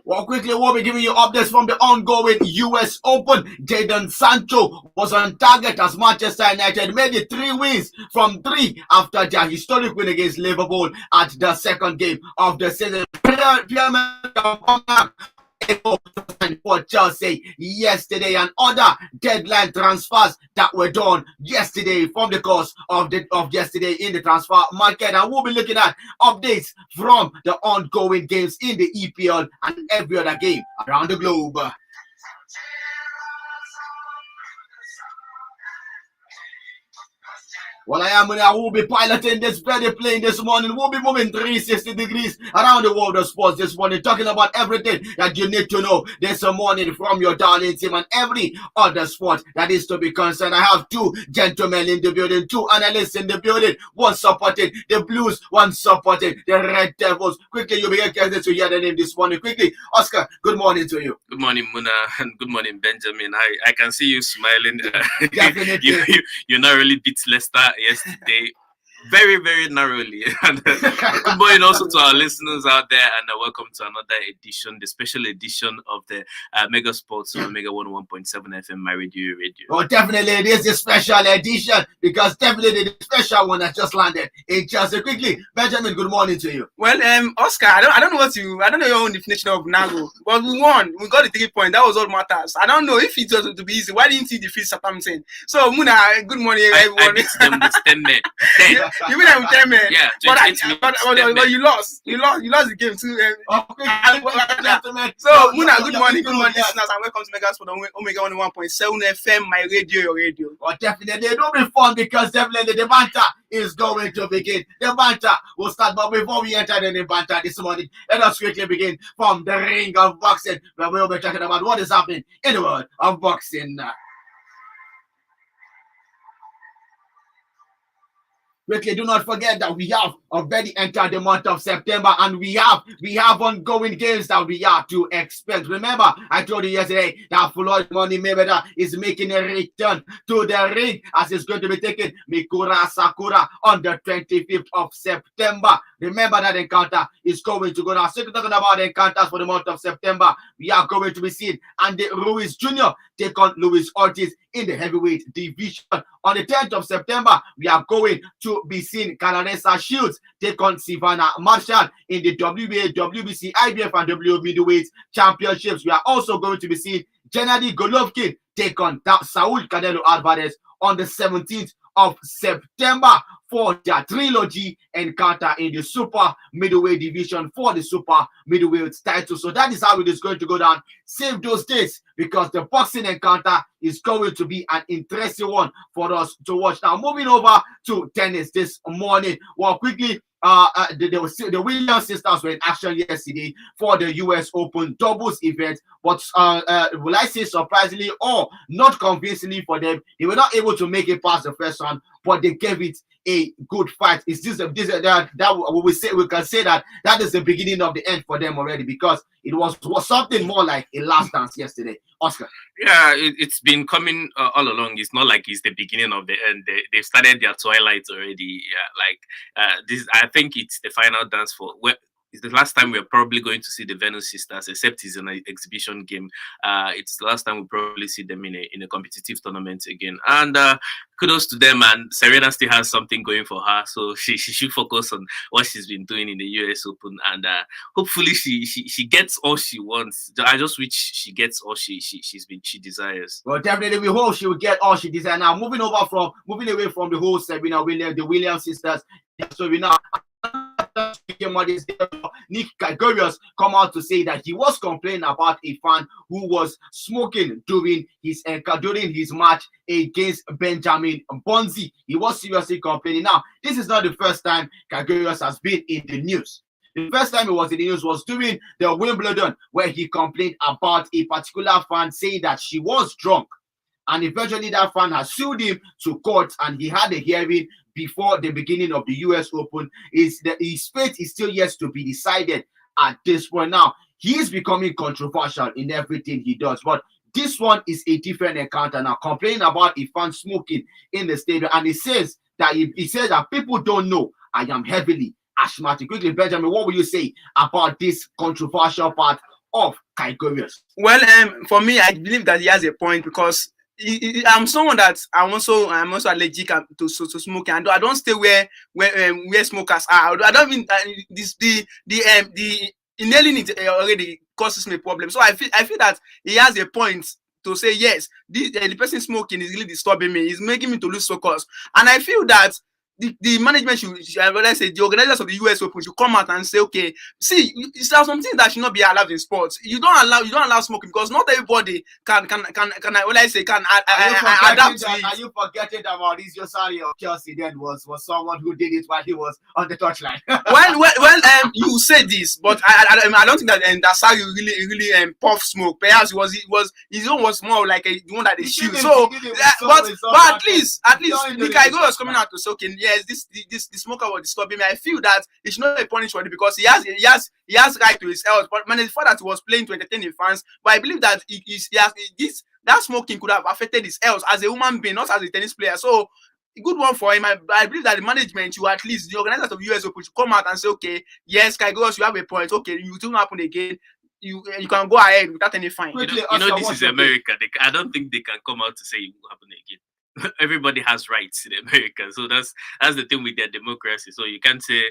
Well, quickly, we'll be giving you updates from the ongoing US Open. Jadon Sancho was on target as Manchester United made it 3 wins from 3 after their historic win against Liverpool at the second game of the season. For Chelsea yesterday, and other deadline transfers that were done yesterday from the course of yesterday in the transfer market, and we'll be looking at updates from the ongoing games in the EPL and every other game around the globe. Well, I will be piloting this very plane this morning. We'll be moving 360 degrees around the world of sports this morning, talking about everything that you need to know this morning from your darling team and every other sport that is to be concerned. I have 2 gentlemen in the building, 2 analysts in the building, one supporting the Blues, one supporting the Red Devils. Quickly, you'll be getting to hear the name this morning. Quickly, Oscar, good morning to you. Good morning, Muna, and good morning, Benjamin. I can see you smiling. Definitely. You narrowly beat Leicester yesterday, very, very narrowly. And good morning also to our listeners out there, and welcome to another edition, the special edition of the Mega Sports on Omega 101.7 FM, my radio. Oh, definitely, it is a special edition because definitely the special one has just landed in Chelsea. Quickly, Benjamin, good morning to you. Well, Oscar, I don't know your own definition of Nago, but we won. We got the 3 points. That was all matters. I don't know if it was to be easy. Why didn't you defeat Southampton? So, Muna, good morning, everyone. I beat them with 10 men. 10. You mean I'm 10 men? Yeah, but you lost. You lost the game too. So, Muna, good morning, listeners, and welcome to Mega Sport on Omega 101.7 FM, my radio, your radio. Well, definitely, it will be fun because definitely the banter is going to begin. The banter will start, but before we enter the banter this morning, let us quickly begin from the ring of boxing, where we will be talking about what is happening in the world of boxing. Quickly, do not forget that we have already entered the month of September, and we have ongoing games that we have to expect. Remember, I told you yesterday that Floyd Money Mayweather is making a return to the ring as he's going to be taking Mikura Sakura on the 25th of September. Remember that encounter is going to go now. So talking about the encounters for the month of September, we are going to be seeing Andy Ruiz Jr. take on Luis Ortiz in the heavyweight division. On the 10th of September, we are going to be seeing Cananessa Shields take on Savannah Marshall in the WBA, WBC, IBF, and WBO middleweight championships. We are also going to be seeing Gennady Golovkin take on Saul Canelo Alvarez on the 17th of September for their trilogy encounter in the super middleweight division for the super middleweight title. So that is how it is going to go down. Save those dates because the boxing encounter is going to be an interesting one for us to watch. Now, moving over to tennis this morning. Well, quickly, the Williams sisters were in action yesterday for the US Open doubles event, but will I say surprisingly or not convincingly for them, they were not able to make it past the first round, but they gave it a good fight. Is this that we can say that is the beginning of the end for them already, because it was something more like a last dance yesterday. Oscar. Yeah, it's been coming all along. It's not like it's the beginning of the end. They've started their twilight already. Yeah, this. I think it's the final dance for. It's the last time we're probably going to see the Venus sisters, except it's an exhibition game. It's the last time we'll probably see them in a competitive tournament again. And kudos to them. And Serena still has something going for her, so she should focus on what she's been doing in the US Open, and hopefully she gets all she wants. I just wish she gets all she desires. Well, definitely we hope she will get all she desires. Now, moving away from the whole Serena Williams, the Williams sisters. So we now. Nick Kyrgios come out to say that he was complaining about a fan who was smoking during his match against Benjamin Bonzi. He was seriously complaining. Now, this is not the first time Kyrgios has been in the news. The first time he was in the news was during the Wimbledon, where he complained about a particular fan saying that she was drunk. And eventually that fan has sued him to court, and he had a hearing before the beginning of the US Open. His fate is still yet to be decided at this point. Now, he is becoming controversial in everything he does, but this one is a different encounter now, complaining about a fan smoking in the stadium. And he says that people don't know I am heavily asthmatic. Quickly, Benjamin, what will you say about this controversial part of Caigorius? Well, for me, I believe that he has a point because I'm someone that I'm also allergic to smoking. And I don't stay where smokers are. I don't mean the inhaling it already causes me a problem. So I feel that he has a point to say yes. The person smoking is really disturbing me. It's making me to lose focus, and I feel that the management should, let's say, the organizers of the US Open should come out and say, okay, see, there are some things that should not be allowed in sports. You don't allow smoking because not everybody can adapt to it. Are you forgetting that Mauricio Sarri of Chelsea then was someone who did it while he was on the touchline? well, you say this, but I don't think that Sarri really puff smoke. Perhaps his own was more like the one that they shoot. So, but at least the guy was coming out to say, okay, yes, the smoker was disturbing me. I feel that it should not be punished for it because he has right to his health. But man, it's that he was playing to entertain the fans. But I believe that that smoking could have affected his health as a human being, not as a tennis player. So good one for him. I believe that the management, you at least the organizers of the US Open should come out and say, okay, yes, Kaigoros, you have a point. Okay, it will not happen again. You can go ahead without any fine. Quickly, this is America. I don't think they can come out to say it will happen again. Everybody has rights in America, so that's the thing with their democracy. So you can't say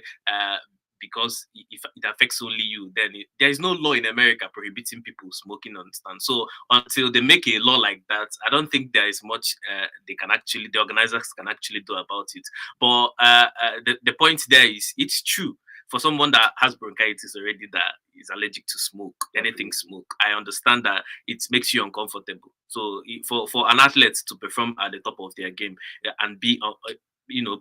because if it affects only you, then there is no law in America prohibiting people smoking on stand. So until they make a law like that, I don't think there is much the organizers can actually do about it. But the point there is, it's true. For someone that has bronchitis already, that is allergic to smoke, anything smoke, I understand that it makes you uncomfortable. So for an athlete to perform at the top of their game and be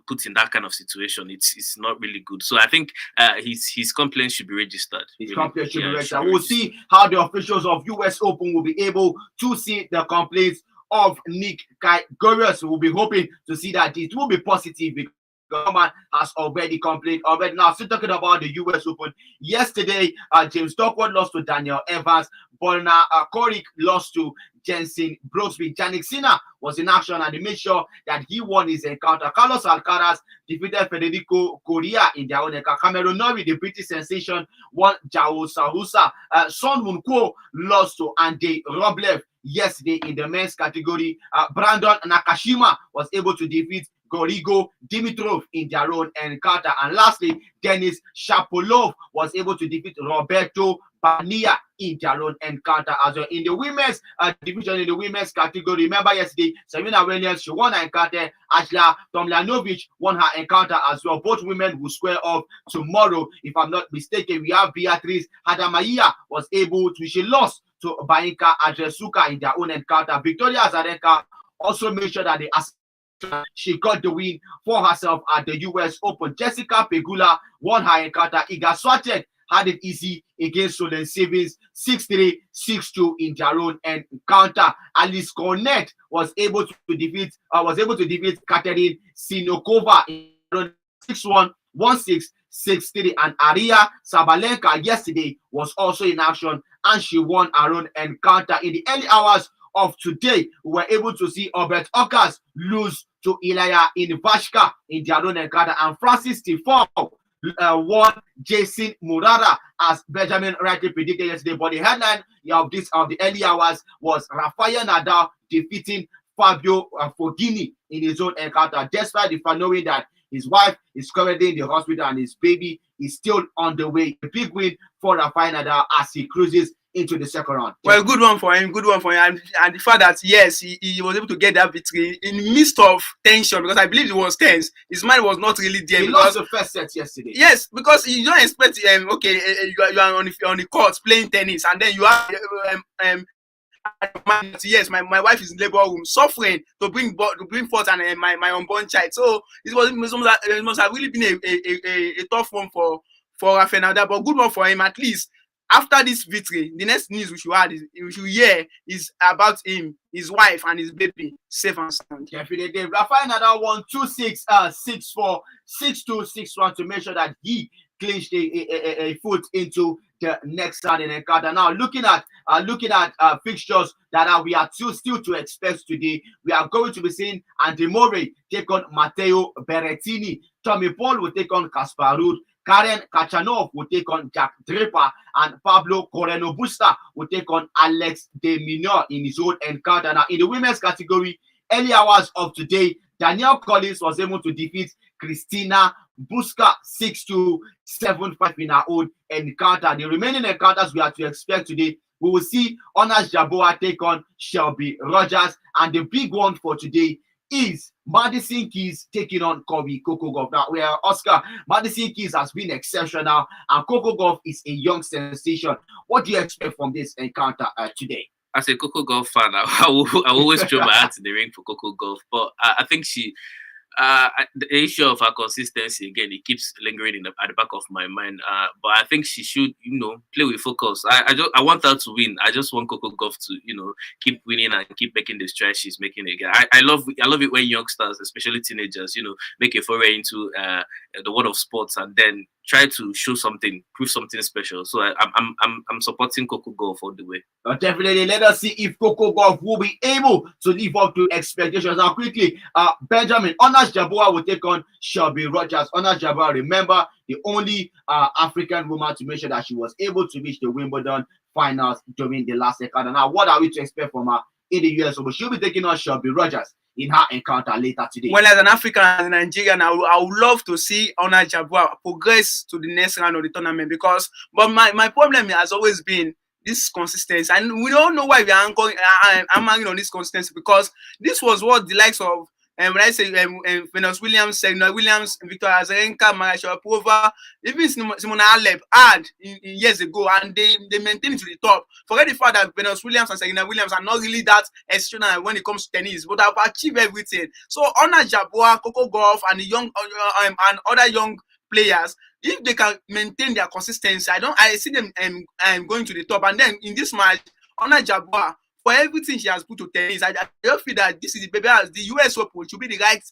put in that kind of situation, it's not really good. So I think his complaint should be registered. His complaint should be registered. We'll see how the officials of US Open will be able to see the complaints of Nick Kyrgios. We'll be hoping to see that it will be positive. Government has already complained already. Now, still talking about the US Open. Yesterday, James Duckworth lost to Daniel Evans. Borna Koric lost to Jensen Brooksby. Jannik Sinner was in action and he made sure that he won his encounter. Carlos Alcaraz defeated Federico Correa in their own encounter. Cameron Norrie, the British sensation, won Jao Sahusa. Son Moon Kuo lost to Andrei Rublev yesterday in the men's category. Brandon Nakashima was able to defeat Gorigo Dimitrov in their own encounter. And lastly, Denis Shapovalov was able to defeat Roberto Bania in their own encounter as well. In the women's division, in the women's category, remember yesterday, Serena Williams, she won her encounter. Ashla Tomljanovic won her encounter as well. Both women will square off tomorrow. If I'm not mistaken, we have Beatrice Hadamaya she lost to Bainka Adresuka in their own encounter. Victoria Azarenka also made sure that she got the win for herself at the US Open. Jessica Pegula won her encounter. Iga Swiatek had it easy against Solène Savins, 6-3, 6-2 in their own encounter. Alice Cornet was able to defeat Katerine Sinokova in 6-1, 1-6, 6-3, and Aria Sabalenka yesterday was also in action and she won her own encounter. In the early hours of today, we were able to see Albert Okas lose to Ilya Ivashka in their own encounter, and Francis Tiafoe won Jason Murata, as Benjamin rightly predicted yesterday. But the headline of the early hours was Rafael Nadal defeating Fabio Fognini in his own encounter, despite the fact knowing that his wife is currently in the hospital and his baby is still on the way. A big win for Rafael Nadal as he cruises into the second round. Well, good one for him. And the fact that, yes, he was able to get that victory in the midst of tension, because I believe it was tense. His mind was not really there. He lost the first set yesterday. Yes, because you don't expect, you are on the court playing tennis, and then you have, yes, my wife is in labor room suffering to bring forth my unborn child. So it must have really been a tough one for Rafael Nadal, but good one for him. At least after this victory, the next news we should hear is about him, his wife, and his baby safe and sound. Definitely. Rafael Nadal won 2-6, 6-4, 6-2, 6-1 to make sure that he clinched a foot into the next Saturday encounter. Now, looking at fixtures that we are still to expect today, we are going to be seeing Andy Murray take on Matteo Berrettini. Tommy Paul will take on Kaspar Ruud. Karen Kachanov will take on Jack Draper, and Pablo Coreno Busta will take on Alex de Minaur in his own encounter. Now, in the women's category, early hours of today, Danielle Collins was able to defeat Christina Buska 6-2, 7-5 in her own encounter. The remaining encounters we are to expect today, we will see Onas Jaboa take on Shelby Rogers, and the big one for today is Madison Keys taking on Kobe Coco Gauff. Now, where Oscar, Madison Keys has been exceptional, and Coco Gauff is a young sensation. What do you expect from this encounter today? As a Coco Gauff fan, I always throw my hat in the ring for Coco Gauff, but I think the issue of her consistency, again, it keeps lingering at the back of my mind. But I think she should, play with focus. I want her to win. I just want Coco Gauff to, keep winning and keep making the strides she's making again. I love it when youngsters, especially teenagers, make a foray into the world of sports and then try to show something, prove something special. So I'm supporting Coco Gauff all the way. Definitely. Let us see if Coco Gauff will be able to live up to expectations. Now, quickly, Benjamin, Onas Jaboa will take on Shelby Rogers. Onas Jaboa, remember, the only African woman to mention that she was able to reach the Wimbledon finals during the last encounter. Now, what are we to expect from her in the US? So she'll be taking on Shelby Rogers in her encounter later today. Well, as an African and Nigerian, I would love to see Ona Jaboa progress to the next round of the tournament but my problem has always been this consistency, and we don't know why we are anchoring on this consistency, because this was what the likes of when I say Venus Williams, Serena Williams, Victoria Azarenka, Maria Sharapova, even Simona Halep had years ago, and they maintain it to the top. Forget the fact that Venus Williams and Serena Williams are not really that exceptional when it comes to tennis, but have achieved everything. So Ona Jaboa, Coco Gauff, and the young and other young players, if they can maintain their consistency, I see them going to the top. And then in this match, Ona Jaboa, for everything she has put to tennis, I don't feel that this is the US Open should be the right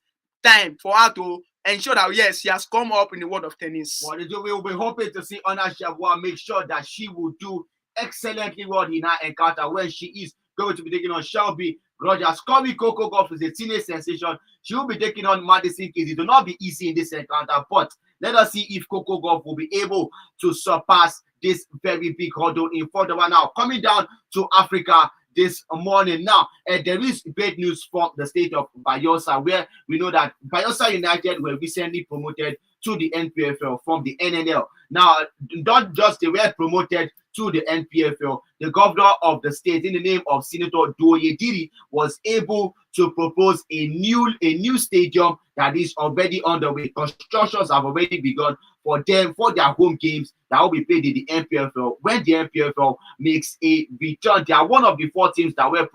time for her to ensure that, yes, she has come up in the world of tennis. Well, we will be hoping to see Ona Jaboa make sure that she will do excellently well in her encounter when she is going to be taking on Shelby Rogers. Kobe Coco Gauff is a teenage sensation. She will be taking on Madison Keys. It will not be easy in this encounter, but let us see if Coco Gauff will be able to surpass this very big hurdle in front of her. Now, coming down to Africa this morning. Now, there is great news from the state of Bayelsa, where we know that Bayelsa United were recently promoted to the NPFL from the NNL. Now, not just they were promoted to the NPFL, the governor of the state, in the name of Senator Doye Diri, was able to propose a new stadium that is already underway. Constructions have already begun for them, for their home games that will be played in the NPFL. When the NPFL makes a return, they are one of the 4 teams that were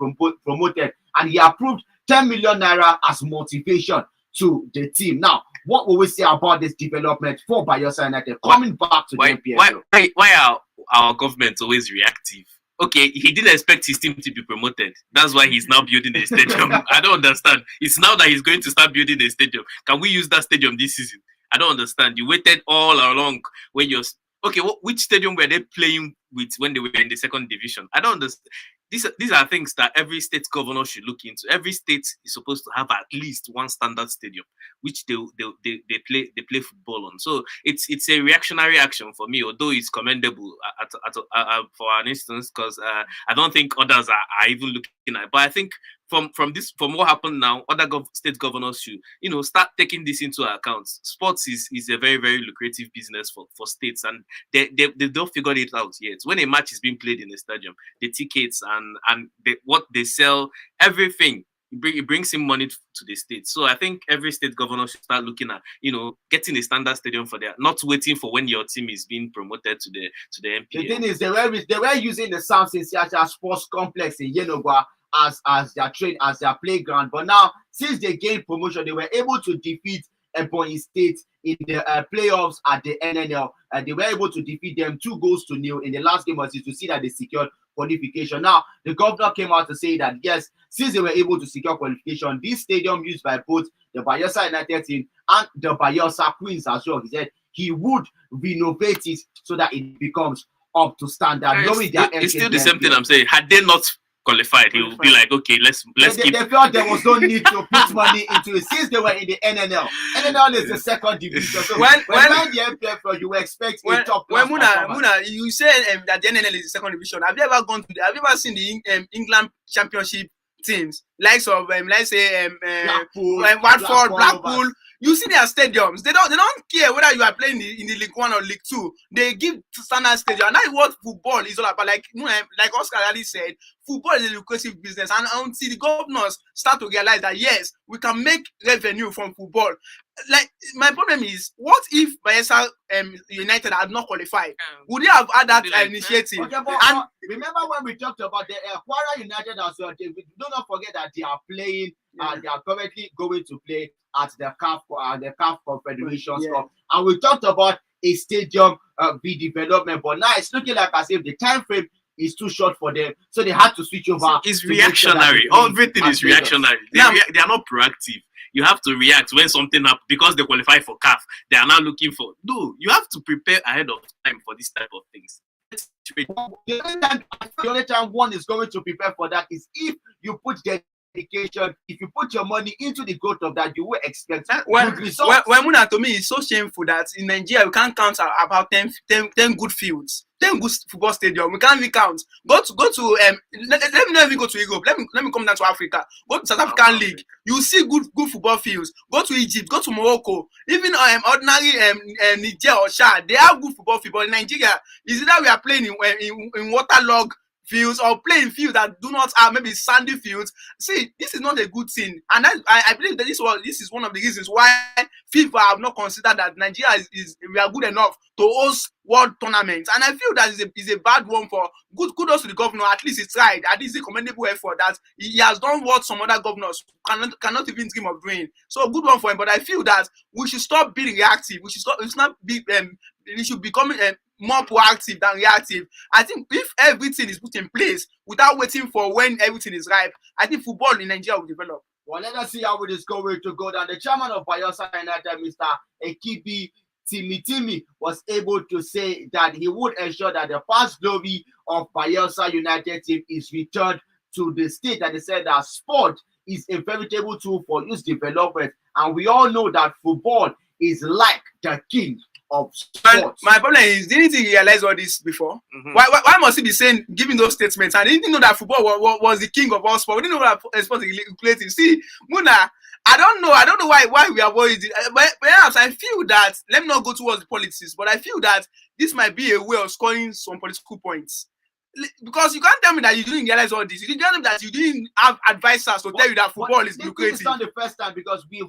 promoted, and he approved 10 million naira as motivation to the team. Now, what will we say about this development for Bayelsa United coming back to the NPFL? Why are our government always reactive? Okay, he didn't expect his team to be promoted. That's why he's now building a stadium. I don't understand. It's now that he's going to start building a stadium. Can we use that stadium this season? I don't understand. You waited all along when you're... Okay, which stadium were they playing with when they were in the 2nd division? I don't understand. These are things that every state governor should look into. Every state is supposed to have at least one standard stadium, which they play football on. So it's a reactionary action for me, although it's commendable for an instance, because I don't think others are even looking at it. But I think from what happened now, other state governors should start taking this into account. Sports is a very, very lucrative business for states, and they don't figure it out yet. When a match is being played in a stadium, the tickets and what they sell, everything, it brings in money to the state. So I think every state governor should start looking at getting a standard stadium for that, not waiting for when your team is being promoted to the NPL. The thing is, they were using the Samson Siacha Sports Complex in Yenogwa as their playground, but now since they gained promotion, they were able to defeat Ebonyi State in the playoffs at the NNL. They were able to defeat them 2-0 in the last game, was to see that they secured qualification. Now, the governor came out to say that yes, since they were able to secure qualification, this stadium used by both the Bayelsa United team and the Bayelsa Queens as well, he said he would renovate it so that it becomes up to standard. It's still the same thing I'm saying. Had they not qualified, he would be like, okay, let's keep. They felt there was no need to put money into it since they were in the NNL. NNL is the second division. So when the MPFL, you expect a top. When Muna, you said that the NNL is the second division. Have you ever gone to have you ever seen the England Championship teams, likes of let's say Watford, Blackpool? You see their stadiums. They don't care whether you are playing in the League 1 or League 2. They give standard stadium, and that's what football is all about. Like Oscar Ali said, football is a lucrative business, and until the governors start to realize that yes, we can make revenue from football. Like my problem is, what if Bayelsa United had not qualified? Would they have had that initiative? Okay, but remember when we talked about the Kwara United as well? Do not forget that they are playing. They are currently going to play at the CAF Confederation Cup, and we talked about a stadium redevelopment, but now it's looking like as if the time frame is too short for them, so they had to switch over. It's reactionary. Everything is reactionary. They are not proactive. You have to react when something happens because they qualify for CAF. They are now looking for. No, you have to prepare ahead of time for this type of things. The only time one is going to prepare for that is if you put dedication, if you put your money into the growth of that, you will expect good results. Muna, to me, it's so shameful that in Nigeria we can't count about 10 good fields, 10 good football stadiums. We can't even count. Go to let me not even go to Europe. Let me come down to Africa. Go to South African League. You see good football fields. Go to Egypt. Go to Morocco. Even ordinary Niger or Chad, they have good football fields. But in Nigeria, is it that we are playing in waterlogged fields or playing fields that do not have maybe sandy fields? See, this is not a good thing, and I believe that this is one of the reasons why FIFA have not considered that Nigeria is we are good enough to host world tournaments. And I feel that is a bad one for kudos to the governor. At least he tried. At least a commendable effort that he has done what some other governors cannot even dream of doing. So good one for him. But I feel that we should stop being reactive. We should become more proactive than reactive. I think if everything is put in place without waiting for when everything is ripe, I think football in Nigeria will develop. Well, let us see how it is going to go down. The chairman of Bayelsa United, Mr. Ekibi Timi, was able to say that he would ensure that the past glory of Bayelsa United team is returned to the state. And he said that sport is a veritable tool for youth development. And we all know that football is like the king of sports. My problem is, didn't he realize all this before? Mm-hmm. Why must he be giving those statements? And he didn't know that football was the king of all sports. We didn't know that sports is lucrative. See, Muna, I don't know why we are worried. But perhaps I feel that, let me not go towards the politics, but I feel that this might be a way of scoring some political points. Because you can't tell me that you didn't realize all this. You didn't tell me that you didn't have advisors to tell you that football is lucrative. This is not the first time, because even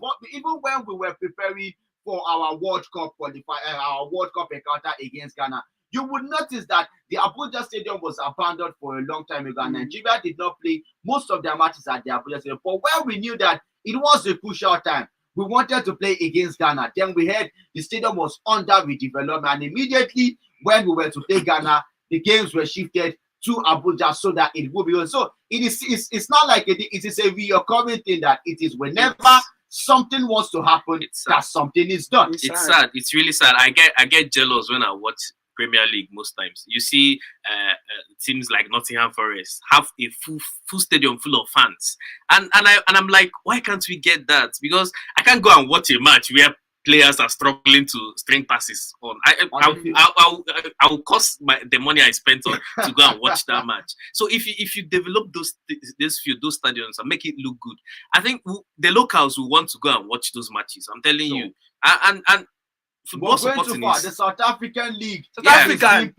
when we were preparing for our World Cup encounter against Ghana, you would notice that the Abuja Stadium was abandoned for a long time ago. And Nigeria did not play most of their matches at the Abuja Stadium. But when we knew that it was a crucial time, we wanted to play against Ghana. Then we heard the stadium was under redevelopment, and immediately when we were to play Ghana, the games were shifted to Abuja so that it would be on. So it's not like it is a recurring thing that it is whenever something wants to happen, that something is done. It's sad. It's really sad. I get jealous when I watch Premier League most times. You see teams like Nottingham Forest have a full stadium full of fans. And I'm like, why can't we get that? Because I can't go and watch a match where players are struggling to string passes on. I will cost the money I spent on to go and watch that match. So if you develop those stadiums and make it look good, I think the locals will want to go and watch those matches. I'm telling you. And football supporting the South African League.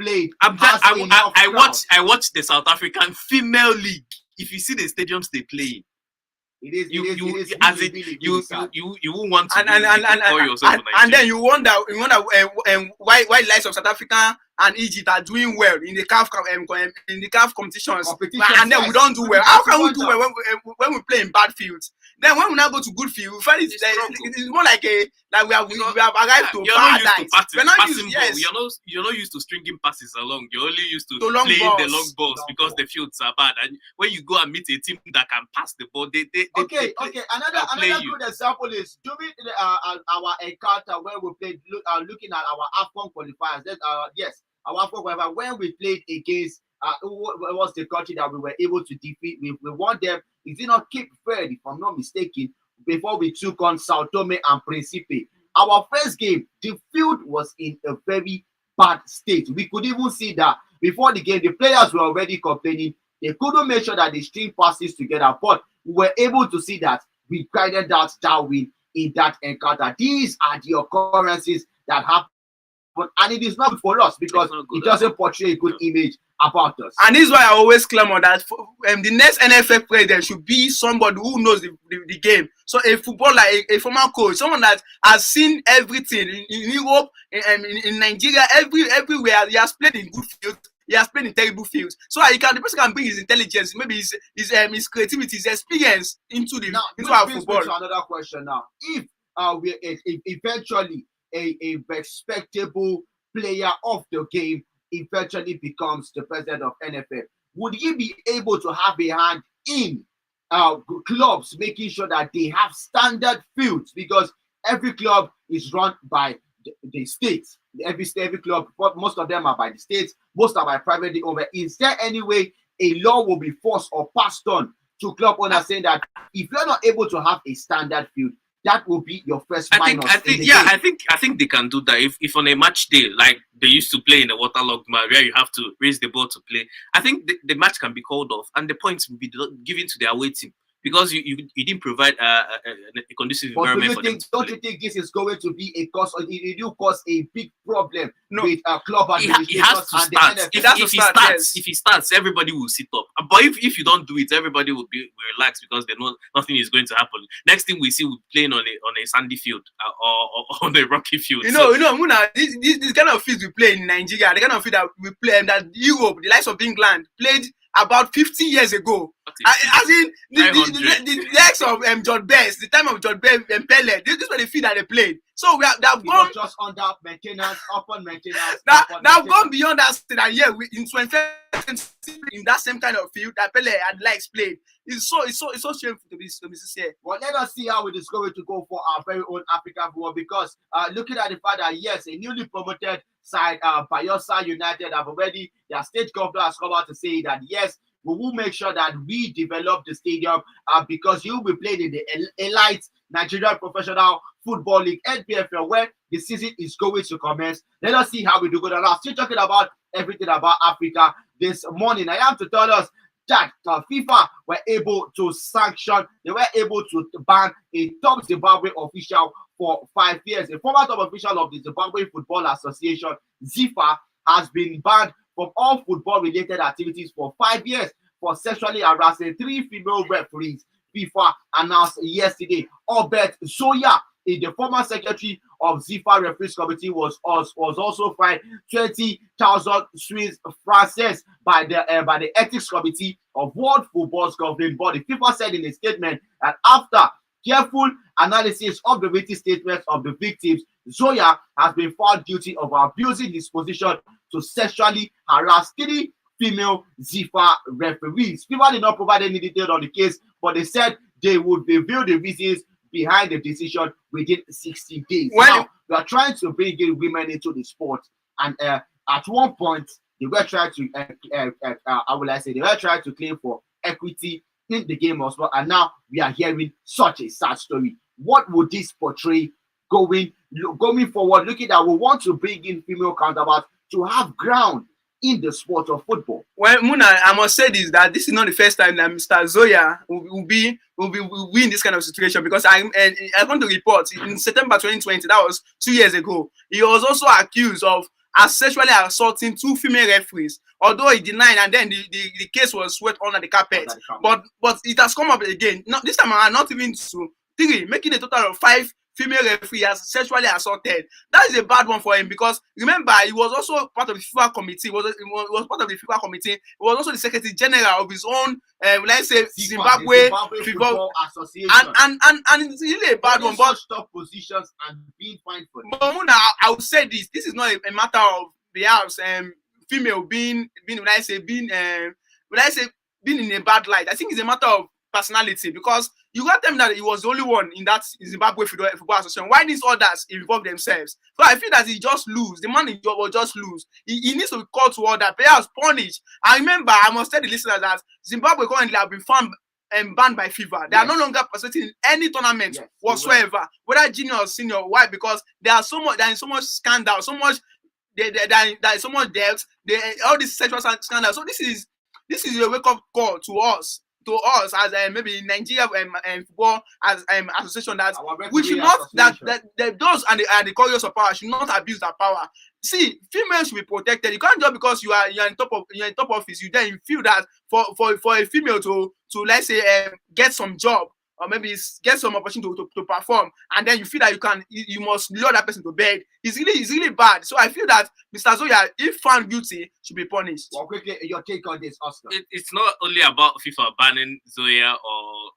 Played. I watch the South African female league. If you see the stadiums they play, you won't want to and then you wonder why the likes of South African and Egypt are doing well in the CAF competitions, and then yes. we don't do well. How can we do well when we play in bad fields? Then when we now go to good field, we find it's more like we have arrived to paradise. We're not used to yes. You're not used to stringing passes along. You're only used to playing the long balls because the fields are bad. And when you go and meet a team that can pass the ball, they okay. Another good example is during our encounter when we played. Looking at our AFCON qualifiers. Yes, our AFCON qualifier when we played against what was the country that we were able to defeat. We won them. Is it not Cape Verde, if I'm not mistaken, before we took on Sao Tome and Principe? Our first game, the field was in a very bad state. We could even see that before the game, the players were already complaining. They couldn't make sure that they string passes together, but we were able to see that we guided that win in that encounter. These are the occurrences that happen, and it is not good for us because it doesn't portray a good image about us. And this is why I always clamor that the next NFL president should be somebody who knows the game. So a footballer, a former coach, someone that has seen everything in Europe, in Nigeria, everywhere. He has played in good fields. He has played in terrible fields. So the person can bring his intelligence, maybe his creativity, his experience into our football. To another question now. If we eventually a respectable player of the game eventually becomes the president of NFL, would he be able to have a hand in clubs making sure that they have standard fields? Because every club is run by the states. Every club, but most of them are by the states, most are by privately owned. Is there any way a law will be forced or passed on to club owners saying that if you're not able to have a standard field, that will be your first minus? I think they can do that. If on a match day, like they used to play in a waterlogged match where you have to raise the ball to play, I think the match can be called off and the points will be given to the away team. Because you didn't provide a conducive environment for them. Don't you think this is going to be a cause, or it will cause a big problem with club administrators and the NFL? If he starts, everybody will sit up. But if you don't do it, everybody will relax because they know nothing is going to happen. Next thing we see, we're playing on a sandy field or on a rocky field. Muna, this kind of field we play in Nigeria, the kind of field that we play that Europe, the likes of England, played about 50 years ago. As in the likes of John Best, the time of John Best and Pele, this were the field that they played. So they have gone just under maintenance, upon maintenance. They've gone beyond that state, and in 2020, in that same kind of field that Pele had played. It's so shameful to be sincere. Well, let us see how it is going to go for our very own African football, because looking at the fact that yes, a newly promoted side, Bayelsa United, their state governor has come out to say that yes, we will make sure that we develop the stadium because you will be playing in the elite Nigerian Professional Football League, NPFL, where the season is going to commence. Let us see how we do go. Now, still talking about everything about Africa this morning. I have to tell us that FIFA were able to sanction, they were able to ban a top Zimbabwe official for 5 years. A former top official of the Zimbabwe Football Association, ZIFA, has been banned from all football-related activities for 5 years for sexually harassing 3 female referees. FIFA announced yesterday. Obet Zoya, the former secretary of ZIFA Referees Committee, was also fined 20,000 Swiss francs by the Ethics Committee of World Football's governing body. FIFA said in a statement that after careful analysis of the written statements of the victims, Zoya has been found guilty of abusing his position to sexually harass 3 female ZIFA referees. FIFA did not provide any detail on the case, but they said they would reveal the reasons behind the decision within 60 days. Now, we are trying to bring in women into the sport, and at one point, they were trying to, they were trying to claim for equity in the game as well, and now we are hearing such a sad story. What would this portray going forward? Looking at, we want to bring in female counterparts to have ground in the sport of football. Well, Muna, I must say this is not the first time that Mr. Zoya will be in this kind of situation, because I want to report in September 2020, that was 2 years ago, he was also accused of sexually assaulting 2 female referees, although he denied, and then the case was swept under the carpet. But it has come up again. Not this time around, not even 2, 3, making a total of 5 female referee has sexually assaulted. That is a bad one for him because remember he was also part of the FIFA committee. He was part of the FIFA committee. He was also the Secretary General of his own, let's say Zimbabwe Football Association. And it's really a bad one. But top positions and being fined for but Muna, I would say this. This is not a matter of perhaps female being in a bad light. I think it's a matter of personality because you got them that he was the only one in that Zimbabwe Football Association. Why these others involve themselves? So I feel that he just lose. The man in job will just lose. He needs to be called to order. Players punished. I remember, I must tell the listeners that Zimbabwe currently have been found banned by FIFA. They are no longer participating in any tournament whatsoever, whether junior or senior. Why? Because there is so much scandal, so much there is so much debt. All these sexual scandals. So this is a wake up call to us as maybe Nigeria football as association that we should not that those and the corridors of power should not abuse that power. See, females should be protected. You can't just because you're in top office, you then feel that for a female to let's say get some job or maybe get some opportunity to perform, and then you feel that you must lure that person to bed. It's really bad. So I feel that Mr. Zoya, if found guilty, should be punished. Well, quickly, your take on this, Oscar. It's not only about FIFA banning Zoya or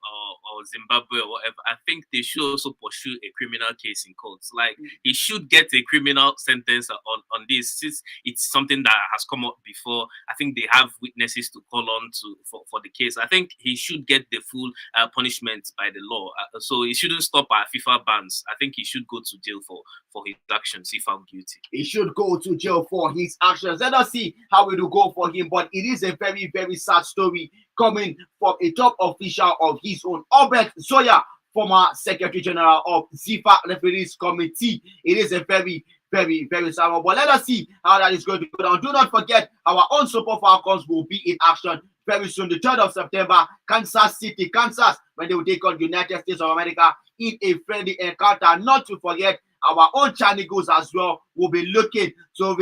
Zimbabwe or whatever. I think they should also pursue a criminal case in courts. Like he should get a criminal sentence on this, since it's something that has come up before. I think they have witnesses to call on for the case. I think he should get the full punishment by the law. So he shouldn't stop at FIFA bans. I think he should go to jail for his actions if found guilty. He should go to jail for his actions. Let us see how it will go for him. But it is a very, very sad story coming from a top official of his own, Albert Zoya, former Secretary General of FIFA Referees Committee. It is a very, very, very sad one. But let us see how that is going to go down. Do not forget, our own Super Falcons will be in action very soon, the 3rd of September, Kansas City, Kansas, when they will take on United States of America in a friendly encounter. Not to forget, our own Chanigos as well will be looking to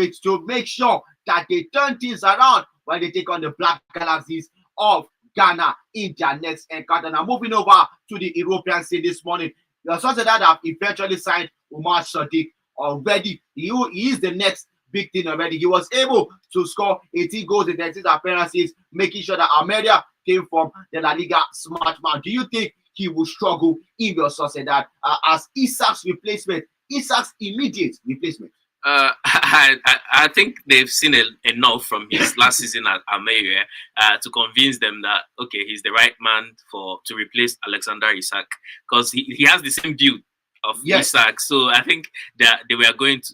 make sure that they turn things around when they take on the Black Galaxies of Ghana in their next encounter. Now, moving over to the European scene this morning, the Sociedad have eventually signed Umar Sadiq already. He is the next big thing already. He was able to score 18 goals in 36 appearances, making sure that Almeria came from the La Liga smart man. Do you think he will struggle in your Sociedad as Isak's replacement? Isak's immediate replacement. I think they've seen enough from his last season at Almeria to convince them that okay, he's the right man to replace Alexander Isak, because he has the same build of Isak. So I think that they were going to,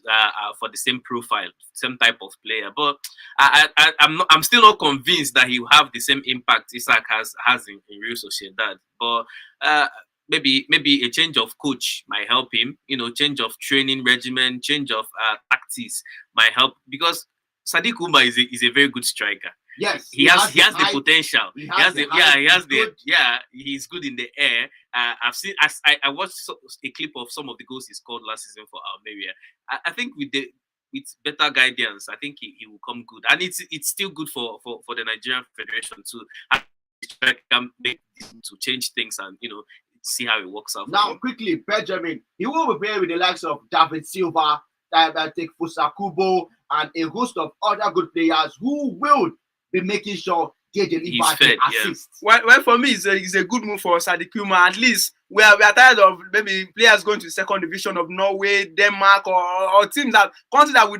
for the same profile, same type of player. But I'm still not convinced that he will have the same impact Isak has in Real Sociedad. But maybe a change of coach might help him. Change of training regimen, change of tactics might help, because Sadiq Umar is a very good striker. Yes, he has the potential. He's good in the air. I've seen. I watched a clip of some of the goals he scored last season for Almeria. I think with better guidance, I think he will come good, and it's still good for the Nigerian Federation to change things and see how it works out. Now, quickly, Benjamin, he will be playing with the likes of David Silva, Fusa Kubo, and a host of other good players who will be making sure they deliver the assists. Well, for me, it's a good move for Sadiq Umar. At least we are tired of maybe players going to the second division of Norway, Denmark, or teams that we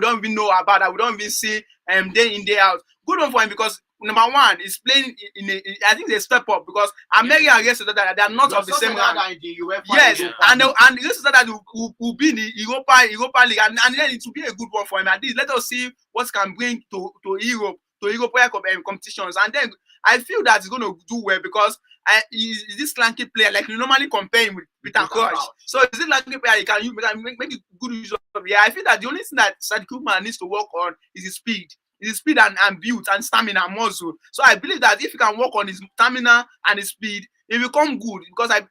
don't even know about, that we don't even see day in, day out. Good one for him, because number one, is playing I think they step up, because America and yes, they are not of the same rank. Yes, and this is that will be in the Europa League, and then it will be a good one for him. At least let us see what can bring to Europe, to European competitions, and then I feel that he's going to do well, because he's this lanky player, like you normally compare him with Peter Crouch. So is this lanky player you can make a good use of? Yeah, I feel that the only thing that Sadiq Umar needs to work on is his speed. His speed and build and stamina and muscle. So I believe that if he can work on his stamina and his speed, he will become good, because I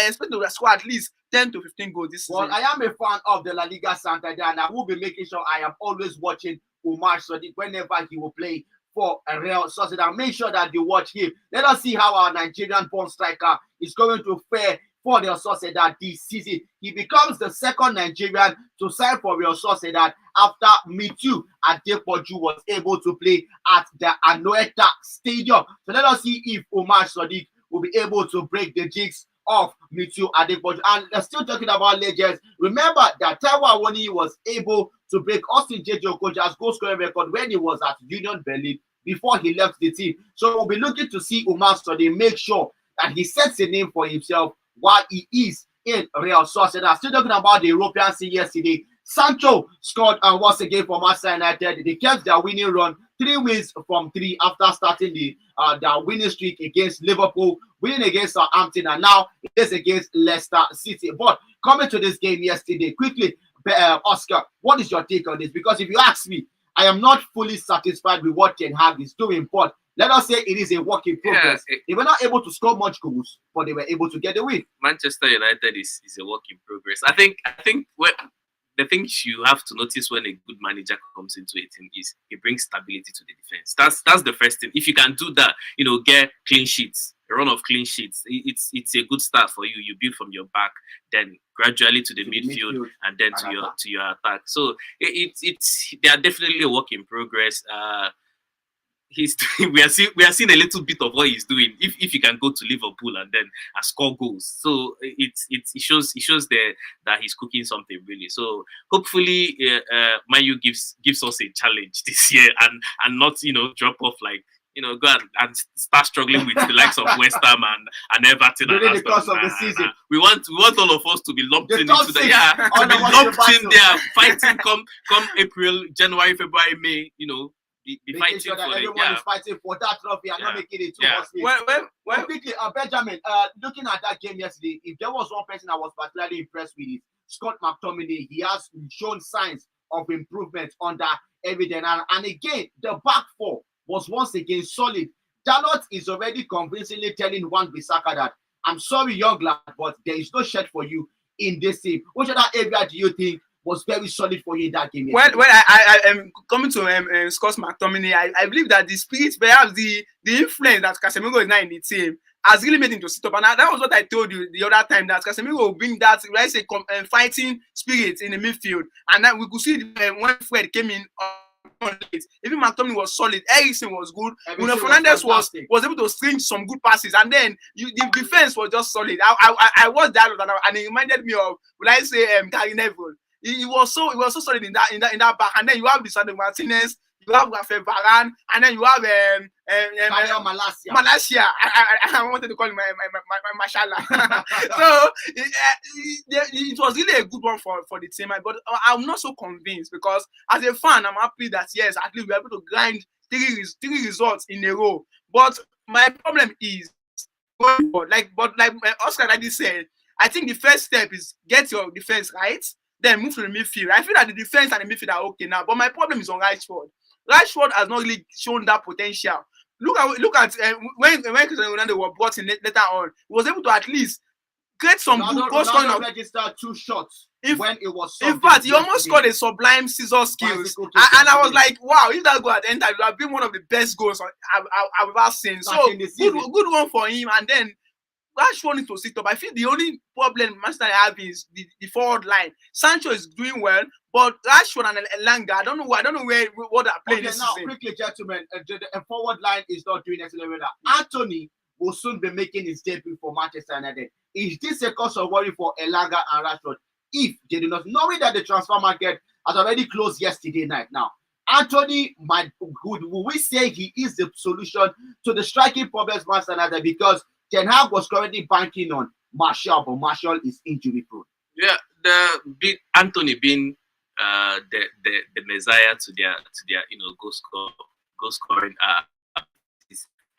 expect to score at least 10 to 15 goals this season. Well, I am a fan of the La Liga Santander, and I will be making sure I am always watching Umar Sadiq whenever he will play for a Real Sociedad. Make sure that you watch him. Let us see how our Nigerian born striker is going to fare for Real Sociedad this season. He becomes the second Nigerian to sign for Real Sociedad after Mitiu Adepoju was able to play at the Anoeta Stadium. So let us see if Omar Sadiq will be able to break the jigs of Mitiu Adepoju. And still talking about legends, remember that Taiwo Awoniyi was able to break Austin J.J. Okocha's goal scoring record when he was at Union Berlin before he left the team. So we'll be looking to see Omar Sadiq make sure that he sets a name for himself while he is in Real Sociedad. Still talking about the European scene yesterday, Sancho scored once again for Manchester United. They kept their winning run, 3 wins from 3 after starting their winning streak against Liverpool, winning against Southampton, and now it is against Leicester City. But coming to this game yesterday, quickly, Oscar, what is your take on this? Because if you ask me, I am not fully satisfied with what Ten Hag is doing, but let us say it is a work in progress. They were not able to score much goals, but they were able to get the win. Manchester United is a work in progress. I think the thing you have to notice when a good manager comes into a team is he brings stability to the defense. That's the first thing. If you can do that, get clean sheets, a run of clean sheets, it's a good start for you. You build from your back, then gradually to the midfield, and then to your attack. So they are definitely a work in progress. We are seeing a little bit of what he's doing. If you can go to Liverpool and then score goals, so it shows there that he's cooking something really. So hopefully, Man U gives us a challenge this year and not drop off like go and start struggling with the likes of West Ham and Everton during the course of the season. We want all of us to be lumped into there, fighting come April, January, February, May. Be fighting sure that for everyone is fighting for that trophy and not making it too much. Well, quickly, Benjamin, looking at that game yesterday, if there was one person I was particularly impressed with, is Scott McTominay. He has shown signs of improvement under Everton. And again, the back four was once again solid. Dalot is already convincingly telling Juan Bissaka that, I'm sorry, young lad, but there is no shirt for you in this team. Which other area do you think was very solid for you in that game? Well, I am coming to Scott McTominay. I believe that the spirit, perhaps the influence that Casemiro is now in the team, has really made him to sit up. And that was what I told you the other time, that Casemiro will bring that, let's say, fighting spirit in the midfield. And that we could see when Fred came in late. Even McTominay was solid. Eriksen was good. Bruno Fernandes was able to string some good passes. And then the defense was just solid. I watched that and it reminded me of, will I say, Gary Neville. He was so solid in that back, and then you have Lisandro Martinez, you have Rafael Varane, and then you have Malacia. I wanted to call him my Mashallah. So it was really a good one for the team, but I'm not so convinced, because as a fan, I'm happy that yes, at least we're able to grind three results in a row. But my problem is going forward, like Oscar already said, I think the first step is get your defense right. Then move to the midfield. I feel that the defense and the midfield are okay now, but my problem is on Rashford. Rashford has not really shown that potential. Look at when Cristiano Ronaldo was brought in later on, he was able to at least create some good goal scoring. Ronaldo registered 2 shots when it was. In fact, he almost scored a sublime scissor skills, and I was like, wow, if that goal had entered, it would have been one of the best goals I've ever seen. So good one for him, and then Rashford needs to sit up. I feel the only problem Manchester have is the forward line. Sancho is doing well, but Rashford and Elanga, I don't know what they're playing this now, season. Quickly, gentlemen, the forward line is not doing excellent. Anthony will soon be making his debut for Manchester United. Is this a cause of worry for Elanga and Rashford? If they do not, knowing that the transfer market has already closed yesterday night now, Anthony will we say he is the solution to the striking problems Manchester United, because Ten Hag was currently banking on Martial, but Martial is injury prone. Yeah, the big Anthony being the messiah to their goal scoring.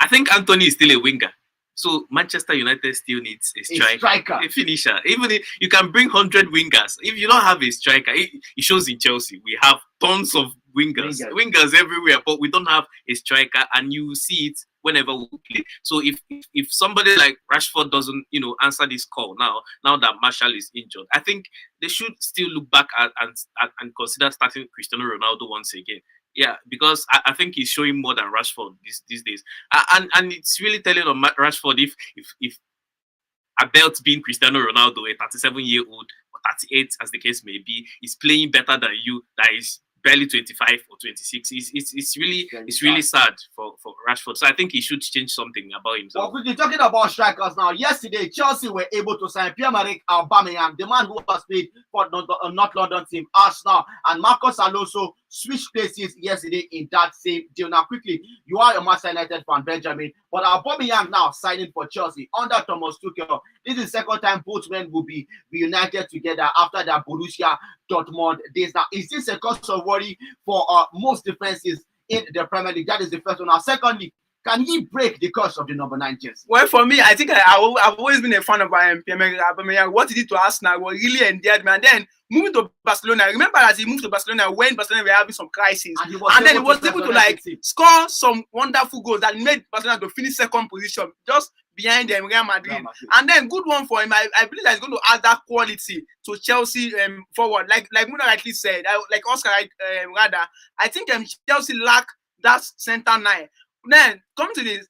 I think Anthony is still a winger. So Manchester United still needs a striker, a finisher. Even if you can bring 100 wingers, if you don't have a striker, it shows in Chelsea. We have tons of wingers everywhere, but we don't have a striker, and you see it whenever we play. So if somebody like Rashford doesn't answer this call now that Martial is injured, I think they should still look back and consider starting Cristiano Ronaldo once again. Yeah, because I think he's showing more than Rashford these days, and it's really telling on Rashford if about being Cristiano Ronaldo, a 37-year-old or 38, as the case may be, is playing better than you. That is barely 25 or 26. It's really sad for Rashford. So I think he should change something about himself. Well, we're talking about strikers now. Yesterday, Chelsea were able to sign Pierre-Emerick Aubamayang, the man who has played for North London team Arsenal, and Marcos Alonso switched places yesterday in that same deal. Now, quickly, you are a Manchester United fan, Benjamin, but Aubamayang now signing for Chelsea under Thomas Tuchel. This is the second time both men will be reunited together after their Borussia Dortmund days. Now, is this a cause of worry for most defenses in the Premier League? That is the first one. Now, secondly, can he break the curse of the number 9 jersey? Well, for me, I think I've always been a fan of Pierre-Emerick Aubameyang. What he did to Arsenal was really endeared me. And then moving to Barcelona, remember that he moved to Barcelona when Barcelona were having some crisis, and then he was able to like score some wonderful goals that made Barcelona to finish second position, just behind them Real Madrid. And then good one for him. I believe that he's going to add that quality to Chelsea forward. Like Muna rightly said, like Oscar rather, I think Chelsea lack that center 9. Then come to the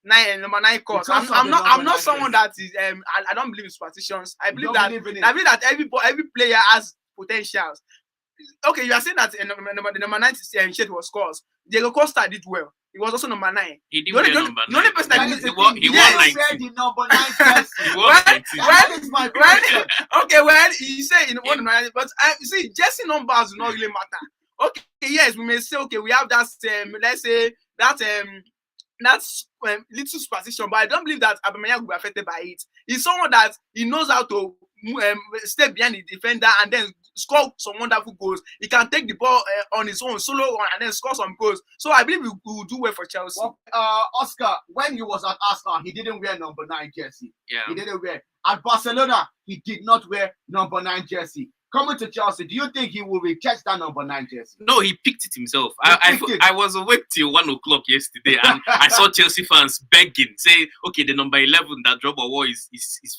number 9 course. I'm not someone that is I don't believe in superstitions. I believe that every player has potentials. Okay, you are saying that the number 9 shirt was scores. Diego Costa did well. He was also number 9. He did wear number 9. The only person that he won 19. The number 9 okay, well, you say in one number 9, but you see, jersey numbers do not really matter. Okay, yes, we may say, okay, we have that let's say that's little superstition, but I don't believe that Aubamayang will be affected by it. He's someone that he knows how to stay behind the defender and then score some wonderful goals. He can take the ball on his own solo run and then score some goals. So I believe he will do well for Chelsea. Well, Oscar, when he was at Arsenal, he didn't wear number 9 jersey. Yeah, he didn't wear. At Barcelona, he did not wear number 9 jersey. Coming to Chelsea, do you think he will reject that number 9 jersey? No, he picked it himself. I was awake till 1 o'clock yesterday, and I saw Chelsea fans begging, saying, "Okay, the number 11 that Drogba wore is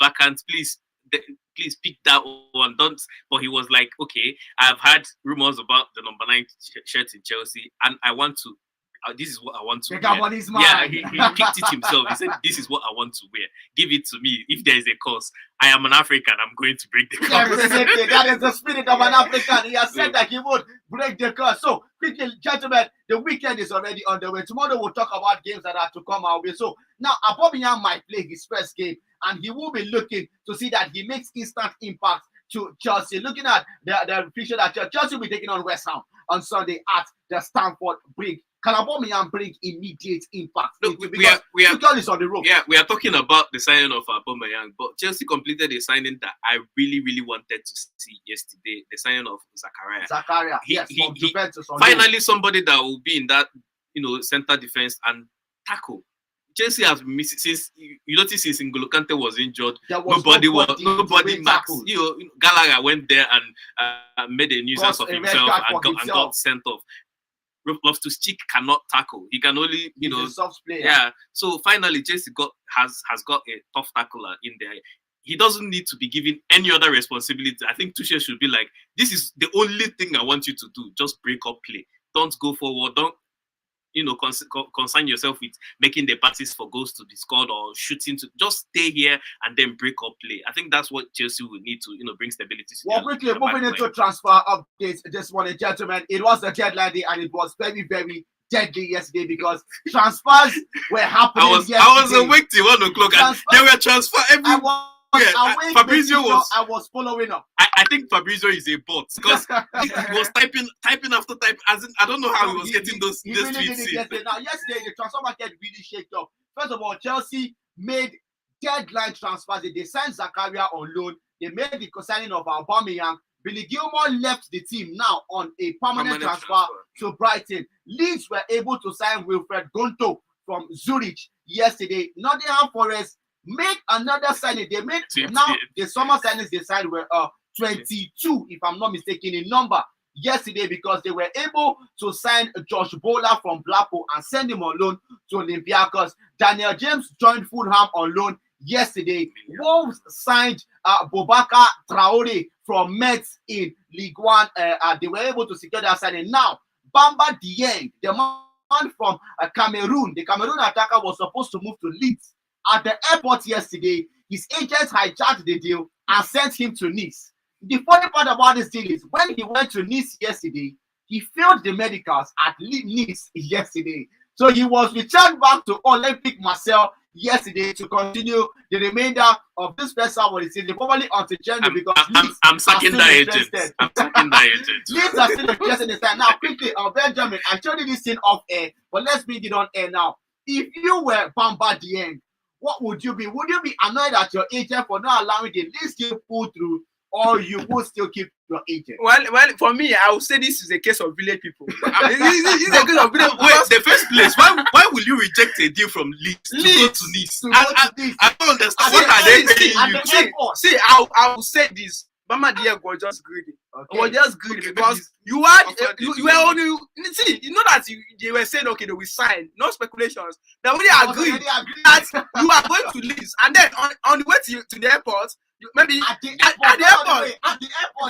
vacant. Please pick that one." Don't. But he was like, "Okay, I've had rumors about the number 9 shirt in Chelsea, and I want to. This is what I want to wear." Yeah, he picked it himself. He said, "This is what I want to wear. Give it to me. If there is a curse, I am an African. I'm going to break the curse." That is the spirit of an African. He has said that he would break the curse. So, quickly, gentlemen, the weekend is already on the way. Tomorrow we'll talk about games that are to come our way. So, now Aubamayang might play his first game, and he will be looking to see that he makes instant impact to Chelsea. Looking at the future that Chelsea will be taking on West Ham on Sunday at the Stamford Bridge. Can Aubamayang bring immediate impact? Look, we are on the road. Yeah, we are talking about the signing of Aubamayang, but Chelsea completed a signing that I really, really wanted to see yesterday. The signing of Zakaria. Finally, somebody that will be in that center defense and tackle. Chelsea has missed since you notice since N'Golo Kante was injured. Nobody marks. Gallagher went there and made a nuisance of himself and got sent off. Loftus-Cheek cannot tackle. He can only, He's a soft player. Yeah. So finally, Chelsea has got a tough tackler in there. He doesn't need to be given any other responsibility. I think Tuchel should be like, this is the only thing I want you to do. Just break up play. Don't go forward. Don't concern yourself with making the passes for goals to be scored or shooting. To just stay here and then break up play. I think that's what Chelsea will need to bring stability to. Well, quickly moving into transfer updates this morning, gentlemen. It was a deadline day and it was very, very deadly yesterday because transfers were happening. I was awake till 1 o'clock and there were transfer everywhere. Fabrizio I was following up. I think Fabrizio is a bot because he was typing after type. As in, I don't know how he was getting those really tweets. Now, yesterday the transfer market really shaked up. First of all, Chelsea made deadline transfers. They signed Zakaria on loan. They made the signing of Aubamayang. Billy Gilmore left the team now on a permanent transfer to Brighton. Leeds were able to sign Wilfred Gonto from Zurich yesterday. Nottingham Forest made another signing. They made now the summer signings they signed were 22, if I'm not mistaken, in number yesterday because they were able to sign Josh Bowler from Blackpool and send him on loan to Olympiacos. Daniel James joined Fulham on loan yesterday. Wolves signed Boubacar Traore from Metz in Ligue 1. They were able to secure that signing. Now, Bamba Dieng, the man from Cameroon, the Cameroon attacker was supposed to move to Leeds. At the airport yesterday, his agents hijacked the deal and sent him to Nice. The funny part about this deal is when he went to Nice yesterday, he failed the medicals at Nice yesterday. So he was returned back to Olympic Marseille yesterday to continue the remainder of this first half of the season, probably until January, because I'm sucking that agent. I'm sucking that agent. Leeds are still interested in this time. Now, quickly, Benjamin, I showed you this thing off air, but let's bring it on air now. If you were Bamba Dieng, what would you be? Would you be annoyed at your agent for not allowing the Leeds to pull through, or you would still keep your agent? Well, for me, I would say this is a case of village people. This is a case of village. Wait, the first place, why will you reject a deal from Leeds to go to Nice? I don't understand. What are they paying you? See, I will say this. Bamba Dieng was just greedy. Okay. Was just greedy because you were only you know that they were saying okay they will sign, no speculations. They already agreed that you are going to Leeds, and then on the way to the airport. Maybe at the airport,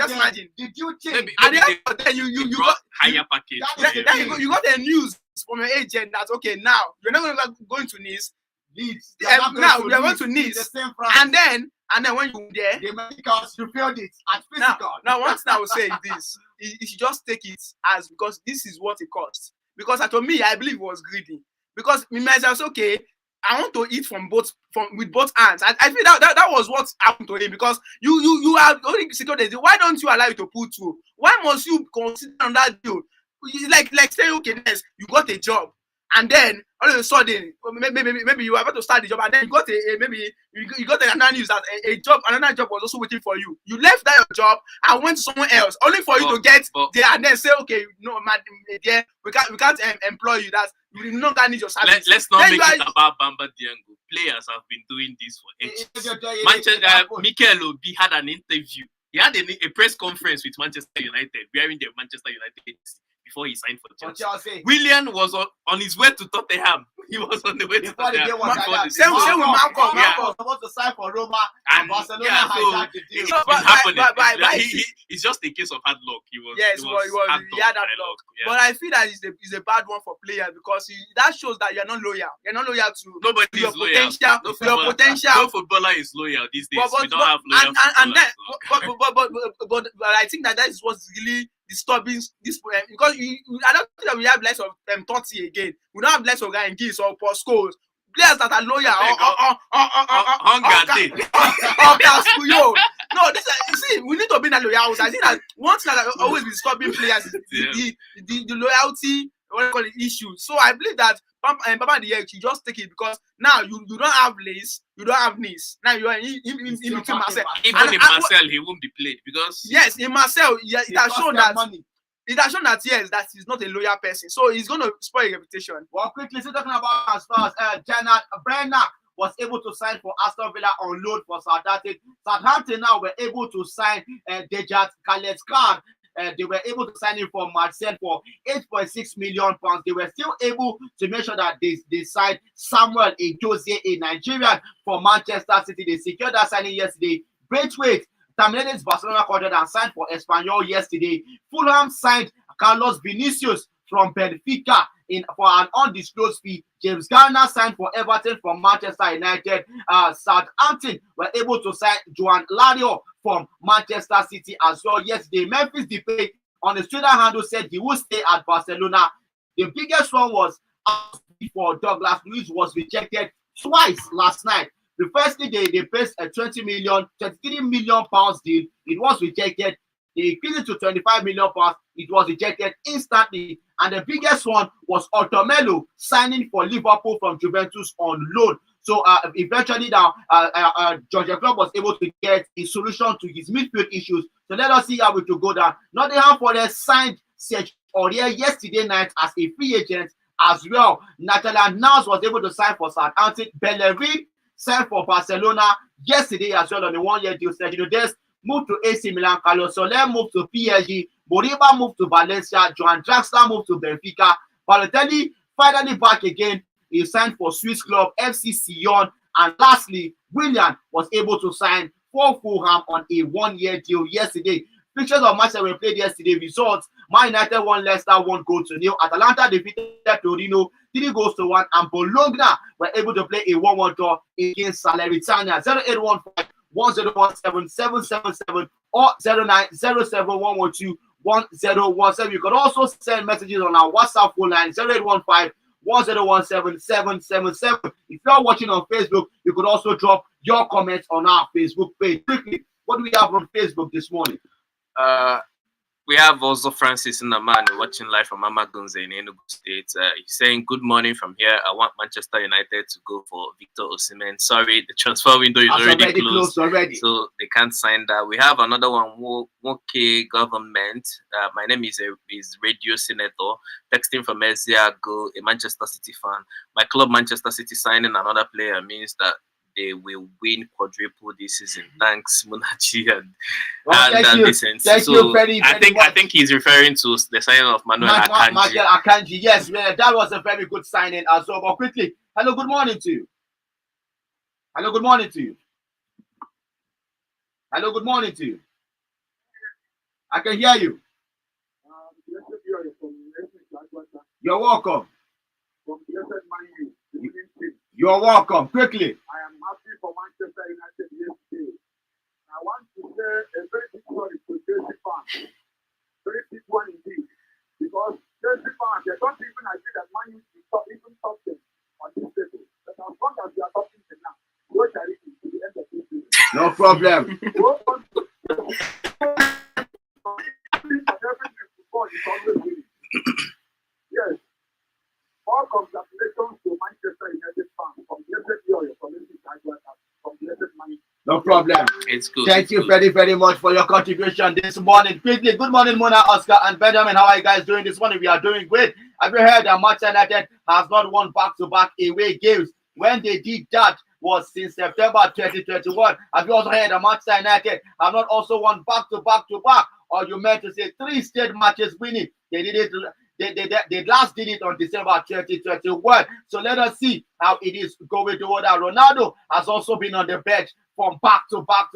just imagine. Did you change? At the airport, then you got higher package. Then you got the news from your agent that okay now you're not going to Nice. Leeds. Now we are going to Nice, and then when you there, the medicals you failed it at physical. Now one thing I will say is this: you should just take it as because this is what it costs. Because to me, I believe it was greedy. Because me myself, okay, I want to eat with both hands. I feel that was what happened to him because you are only secured the deal. Why don't you allow it to pull through? Why must you consider on that deal? It's like saying okay, yes, you got a job. And then all of a sudden, maybe you are about to start the job, and then you got you got another news that another job was also waiting for you. You left that your job and went to someone else, only for you to get there and then say, okay, no, man, dear, we can't employ you. That you no longer need your service. Let's not make it about Bamba Dieng. Players have been doing this for ages. Manchester, Mikel Obi had an interview. He had a press conference with Manchester United, wearing the Manchester United before he signed for Chelsea. Willian was on his way to Tottenham. He was on the way to Tottenham. Same with Malcolm. Malcolm was supposed to sign for Roma and Barcelona hijacked the deal. It's just a case of hard luck. He had that luck. Yeah. But I feel that it's a bad one for players because that shows that you're not loyal. You're not loyal to nobody your is loyal. Your potential. No footballer is loyal these days. We don't have loyal but I think that is what's really disturbing this because I don't think that we have less of Totti again. We don't have less of Ryan Giggs or Paul Scholes. Players that are loyal No, you see, we need to be that loyalty. I think that one thing that always been stopping players is the loyalty, what I call it, issue. So I believe that Bamba Dieng should just take it because now you don't have Leeds, you don't have Nice. Now you are in between Marseille. Even in Marseille, he won't be played because in Marseille, it has shown that money. It has shown that yes, that he's not a loyal person, so he's going to spoil your reputation. Well, quickly, still talking about as far as Janet Brenner was able to sign for Aston Villa on loan for Southampton. Southampton now were able to sign Dejat Khaled-Khan. They were able to sign him for Marseille for £8.6 million. They were still able to make sure that they signed Samuel Edozie, a Nigerian, for Manchester City. They secured that signing yesterday. Braithwaite terminated his Barcelona contract and signed for Espanyol yesterday. Fulham signed Carlos Vinicius from Benfica for an undisclosed fee. James Garner signed for Everton from Manchester United. Southampton were able to sign Joan Lario from Manchester City as well yesterday. Memphis Depay on his Twitter handle said he will stay at Barcelona. The biggest one was for Douglas Luiz was rejected twice last night. The first day they placed a 23 million pounds deal. It was rejected. They increased it to 25 million pounds. It was rejected instantly. And the biggest one was Aubamayang signing for Liverpool from Juventus on loan. So eventually now, Georgia Club was able to get a solution to his midfield issues. So let us see how it will go down. Nottingham Forest signed Serge Aurier yesterday night as a free agent as well. Natalia Nance was able to sign for Southampton. Bellerin signed for Barcelona yesterday as well on a one-year deal. Sergio Dest moved to AC Milan. Carlos Soler moved to PSG. Moriba moved to Valencia. Joan Draxler moved to Benfica. Balotelli finally back again. He signed for Swiss club FC Sion. And lastly, Willian was able to sign for Fulham on a one-year deal yesterday. Pictures of matches were played yesterday. Results: Man United won, Leicester 1-0. Atalanta defeated Torino 3-1, and Bologna were able to play a 1-1 draw against Salernitana. 0815-1017-777 or 0907-112-1017. You could also send messages on our WhatsApp phone line 0815-1017-777. If you're watching on Facebook, you could also drop your comments on our Facebook page. Quickly, what do we have on Facebook this morning? We have also Francis Naman watching live from Amagunze in Enugu State. He's saying, good morning from here. I want Manchester United to go for Victor Osimhen. Sorry, the transfer window is already closed already. So they can't sign that. We have another one, Woke Government. My name is Radio Senator. Texting from Eziago, a Manchester City fan. My club, Manchester City, signing another player means that they will win quadruple this season. Thanks, Munachi and thank you very I think he's referring to the signing of Manuel Akanji. Yes, that was a very good signing as well. But quickly, hello, good morning to you. Hello, good morning to you. Hello, good morning to you. I can hear you. You're welcome. You're welcome. Quickly. I am happy for Manchester United yesterday. I want to say a very big sorry to Chelsea fans. Very big one indeed. Because Chelsea fans, they don't even agree that Man U should stop them on this table. But as long as we are talking to now, go charity to the end of this season. No problem. Yes. All congratulations to Manchester United fans. No problem. It's good. Thank you very, very much for your contribution this morning. Quickly, good morning, Mona, Oscar, and Benjamin. How are you guys doing this morning? We are doing great. Have you heard that Manchester United has not won back-to-back away games? When they did that was since September 2021. Have you also heard that Manchester United have not also won back-to-back? Or you meant to say 3 straight matches winning? They did it. They last did it on December 2021. So let us see how it is going toward that. Ronaldo has also been on the bench from back-to-back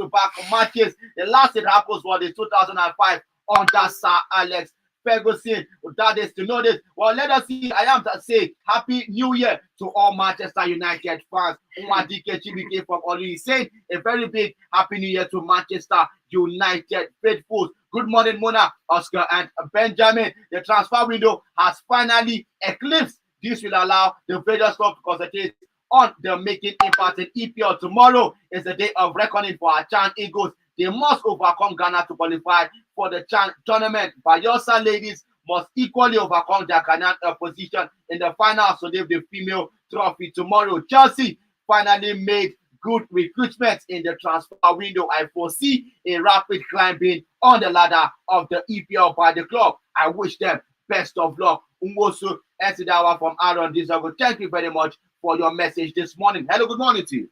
matches. The last it happened was in 2005 under Sir Alex Ferguson. That is to know this. Well, let us see. I am to say Happy New Year to all Manchester United fans. Umadike Chibike from Olu is saying a very big Happy New Year to Manchester United faithfuls. Good morning, Mona, Oscar, and Benjamin. The transfer window has finally eclipsed. This will allow the various clubs to concentrate on the making impact in EPL. Tomorrow is the day of reckoning for our Chan Eagles. They must overcome Ghana to qualify for the Chan tournament. Bayelsa ladies must equally overcome their Ghanaian opposition in the final so they have the female trophy tomorrow. Chelsea finally made good recruitment in the transfer window. I foresee a rapid climbing on the ladder of the EPL by the club. I wish them best of luck. Unwosu Esidawa from Aaron Dizago. Thank you very much for your message this morning. Hello, good morning to you.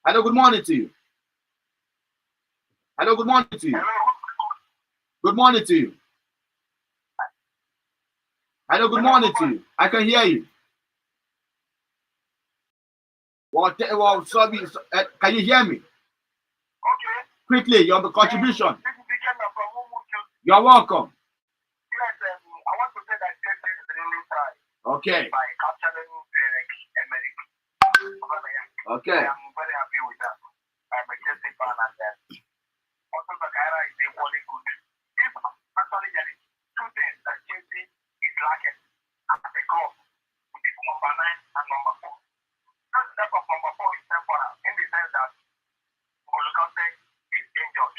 Hello, good morning to you. Hello, good morning to you. Good morning to you. Hello, good morning to you. I can hear you. Well, sorry, can you hear me? Okay. Quickly, your contribution. You're welcome. Yes, I want to say that Chelsea really tried. Okay. By capturing Emerick. Okay. I am very happy with that. I'm a Chelsea fan and also Zakaira is equally good. If actually there is 2 things that Chelsea is lacking at the club, which is number 9 and number 4. Just that of number 4 is temporal in the sense that N'Golo Kante is injured.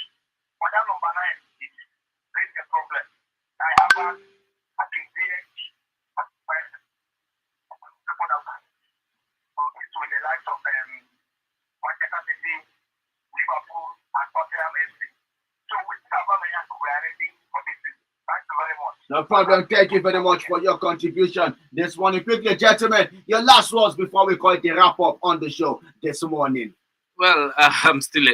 But that number 9 is really a problem. I have had a DH at first with the likes of Manchester City, Liverpool, and Tottenham FC. So with Aubamayang, we are ready for this season. Thank you very much. No problem. Thank you very much for your contribution this morning. Quickly, gentlemen, your last words before we call it the wrap up on the show this morning. Well, I'm still,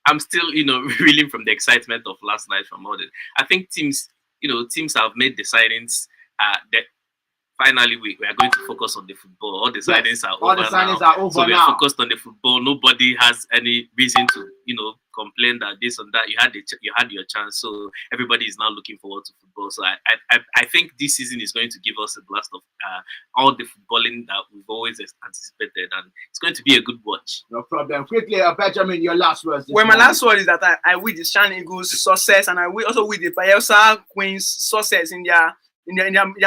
reeling from the excitement of last night from all this. I think teams have made the signings. The finally we are going to focus on the football. All the signings are all over the signings now. are over So we now. are focused on the football. Nobody has any reason to, complain that this and that. You had your chance. So everybody is now looking forward to football. So I think this season is going to give us a blast of all the footballing that we've always anticipated, and it's going to be a good watch. No problem. Quickly, Benjamin, your last words. Well, my last word is that I wish the Shan Eagles success, and I will also wish the Bayelsa Queens success in their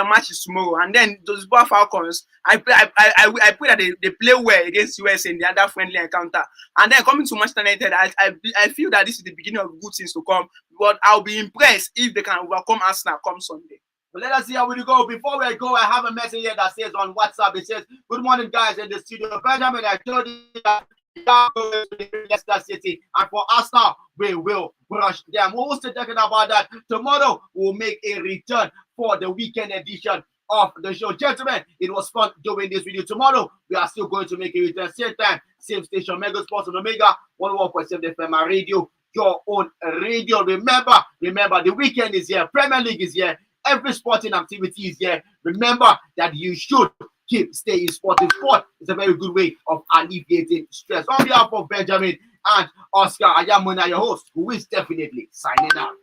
matches tomorrow. And then those Boa Falcons, I pray that they play well against US in the other friendly encounter. And then coming to Manchester United, I feel that this is the beginning of good things to come. But I'll be impressed if they can overcome Arsenal come Sunday. But let us see how we go. Before we go, I have a message here that says on WhatsApp. It says, "Good morning, guys, in the studio. Benjamin, I told you that we are going to Leicester City, and for Arsenal, we will brush them." We're also talking about that. Tomorrow, we'll make a return for the weekend edition of the show. Gentlemen, it was fun doing this video. Tomorrow, we are still going to make a return. Same time, same station, Mega Sports on Omega, 101.7 FM Radio, your own radio. Remember, the weekend is here. Premier League is here. Every sporting activity is here. Remember that you should keep staying sporting. Sport is a very good way of alleviating stress. On behalf of Benjamin and Oscar, I am Mona, your host, who is definitely signing out.